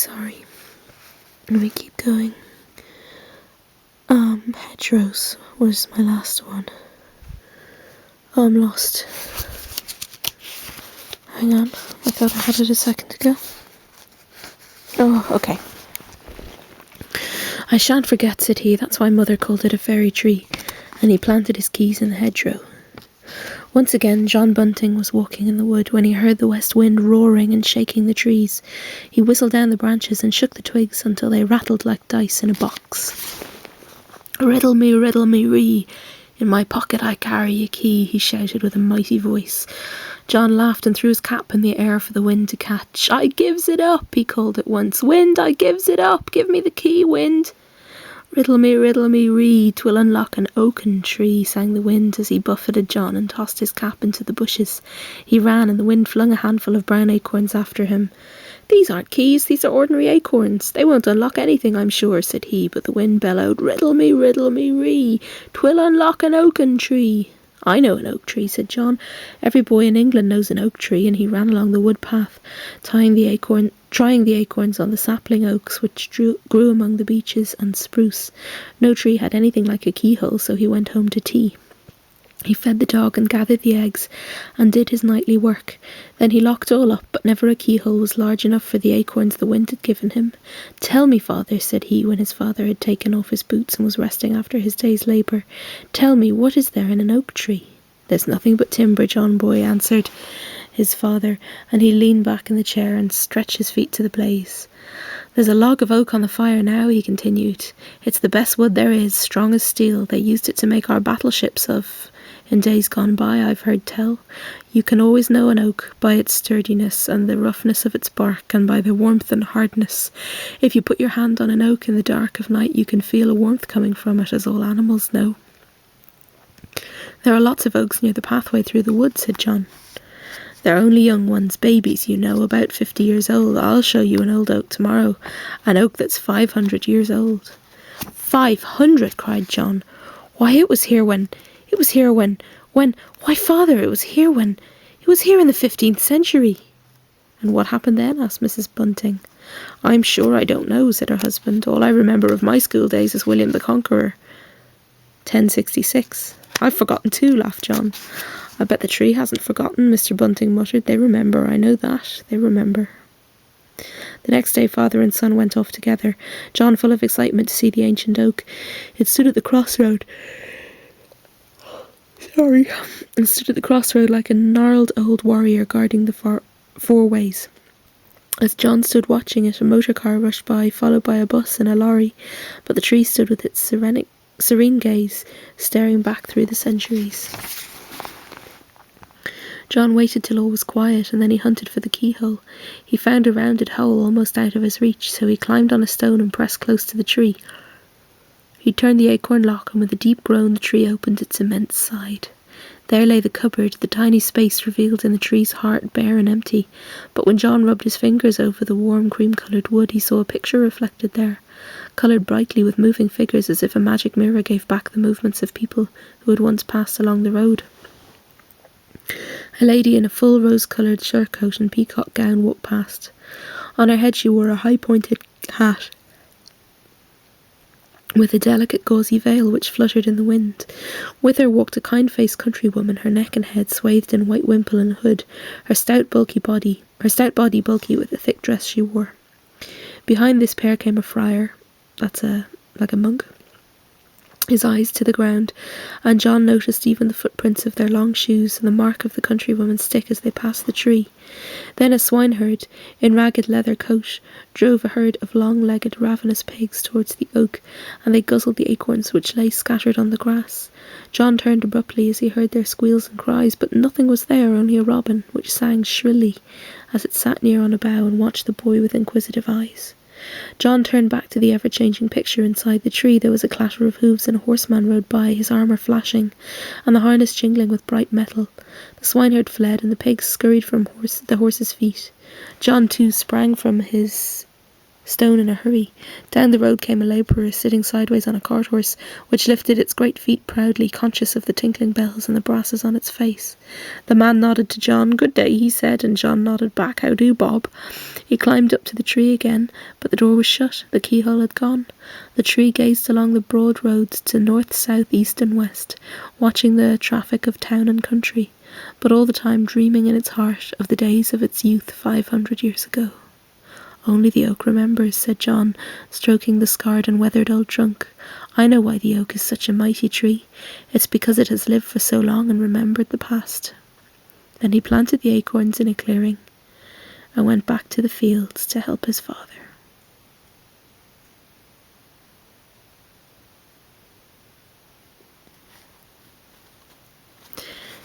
sorry. Let me keep going. Hedgerows was my last one. Oh, I'm lost. Hang on, I thought I had it a second ago. Oh, okay. I shan't forget, said he, that's why Mother called it a fairy tree, and he planted his keys in the hedgerow. Once again, John Bunting was walking in the wood when he heard the west wind roaring and shaking the trees. He whistled down the branches and shook the twigs until they rattled like dice in a box. Riddle me, ree. In my pocket I carry a key, he shouted with a mighty voice. John laughed and threw his cap in the air for the wind to catch. I gives it up, he called at once. Wind, I gives it up. Give me the key, wind. Riddle me, ree, 'twill unlock an oaken tree, sang the wind as he buffeted John and tossed his cap into the bushes. He ran, and the wind flung a handful of brown acorns after him. These aren't keys, these are ordinary acorns. They won't unlock anything, I'm sure, said he, but the wind bellowed, Riddle me, ree, 'twill unlock an oaken tree. I know an oak tree, said John. Every boy in England knows an oak tree, and he ran along the wood path, trying the acorns on the sapling oaks which grew among the beeches and spruce. No tree had anything like a keyhole, so he went home to tea. He fed the dog and gathered the eggs and did his nightly work. Then he locked all up, but never a keyhole was large enough for the acorns the wind had given him. Tell me, father, said he, when his father had taken off his boots and was resting after his day's labour. Tell me, what is there in an oak tree? There's nothing but timber, John boy, answered his father, and he leaned back in the chair and stretched his feet to the blaze. There's a log of oak on the fire now, he continued. It's the best wood there is, strong as steel. They used it to make our battleships of in days gone by, I've heard tell. You can always know an oak by its sturdiness and the roughness of its bark, and by the warmth and hardness. If you put your hand on an oak in the dark of night, you can feel a warmth coming from it, as all animals know. There are lots of oaks near the pathway through the wood, said John. They're only young ones, babies, you know, about 50 years old. I'll show you an old oak tomorrow, an oak that's 500 years old. 500, cried John. Why, it was here when, why, father, it was here in the 15th century. And what happened then? Asked Mrs. Bunting. I'm sure I don't know, said her husband. All I remember of my school days is William the Conqueror. 1066. I've forgotten too, laughed John. I bet the tree hasn't forgotten, Mr. Bunting muttered. They remember, I know that. They remember. The next day father and son went off together, John full of excitement to see the ancient oak. It stood at the crossroad. It stood at the crossroad like a gnarled old warrior guarding the four ways. As John stood watching it, a motor car rushed by, followed by a bus and a lorry, but the tree stood with its serene gaze, staring back through the centuries. John waited till all was quiet, and then he hunted for the keyhole. He found a rounded hole almost out of his reach, so he climbed on a stone and pressed close to the tree. He turned the acorn lock, and with a deep groan the tree opened its immense side. There lay the cupboard, the tiny space revealed in the tree's heart, bare and empty. But when John rubbed his fingers over the warm cream-coloured wood, he saw a picture reflected there, coloured brightly with moving figures as if a magic mirror gave back the movements of people who had once passed along the road. A lady in a full rose-coloured surcoat and peacock gown walked past. On her head she wore a high-pointed hat with a delicate gauzy veil which fluttered in the wind. With her walked a kind-faced countrywoman, her neck and head swathed in white wimple and hood, her stout body bulky with the thick dress she wore. Behind this pair came a friar, like a monk, his eyes to the ground, and John noticed even the footprints of their long shoes and the mark of the countrywoman's stick as they passed the tree. Then a swineherd, in ragged leather coat, drove a herd of long-legged ravenous pigs towards the oak, and they guzzled the acorns which lay scattered on the grass. John turned abruptly as he heard their squeals and cries, but nothing was there, only a robin, which sang shrilly as it sat near on a bough and watched the boy with inquisitive eyes. John turned back to the ever-changing picture inside the tree. There was a clatter of hooves and a horseman rode by, his armour flashing, and the harness jingling with bright metal. The swineherd fled, and the pigs scurried from the horse's feet. John, too, sprang from his stone in a hurry. Down the road came a labourer sitting sideways on a cart horse, which lifted its great feet proudly, conscious of the tinkling bells and the brasses on its face. The man nodded to John. "Good day," he said, and John nodded back. "How do, Bob?" He climbed up to the tree again, but the door was shut. The keyhole had gone. The tree gazed along the broad roads to north, south, east and west, watching the traffic of town and country, but all the time dreaming in its heart of the days of its youth 500 years ago. "Only the oak remembers," said John, stroking the scarred and weathered old trunk. "I know why the oak is such a mighty tree. It's because it has lived for so long and remembered the past." Then he planted the acorns in a clearing and went back to the fields to help his father.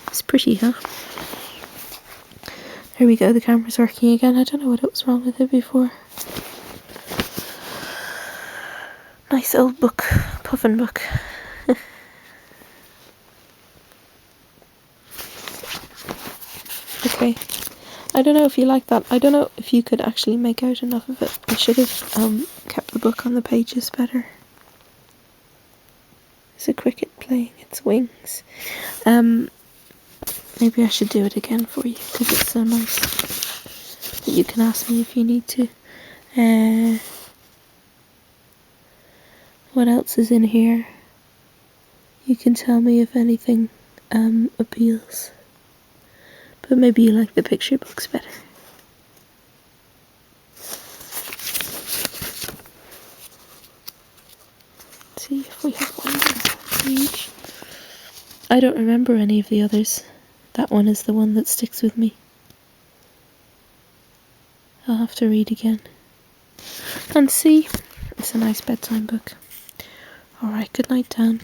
It's pretty, huh? There we go, the camera's working again. I don't know what was wrong with it before. Nice old book, puffin book. Okay, I don't know if you like that. I don't know if you could actually make out enough of it. I should have kept the book on the pages better. There's a cricket playing its wings. Maybe I should do it again for you, because it's so nice. But you can ask me if you need to. What else is in here? You can tell me if anything appeals. But maybe you like the picture books better. Let's see if we have one page. I don't remember any of the others. That one is the one that sticks with me. I'll have to read again. And see, it's a nice bedtime book. Alright, good night, Dan.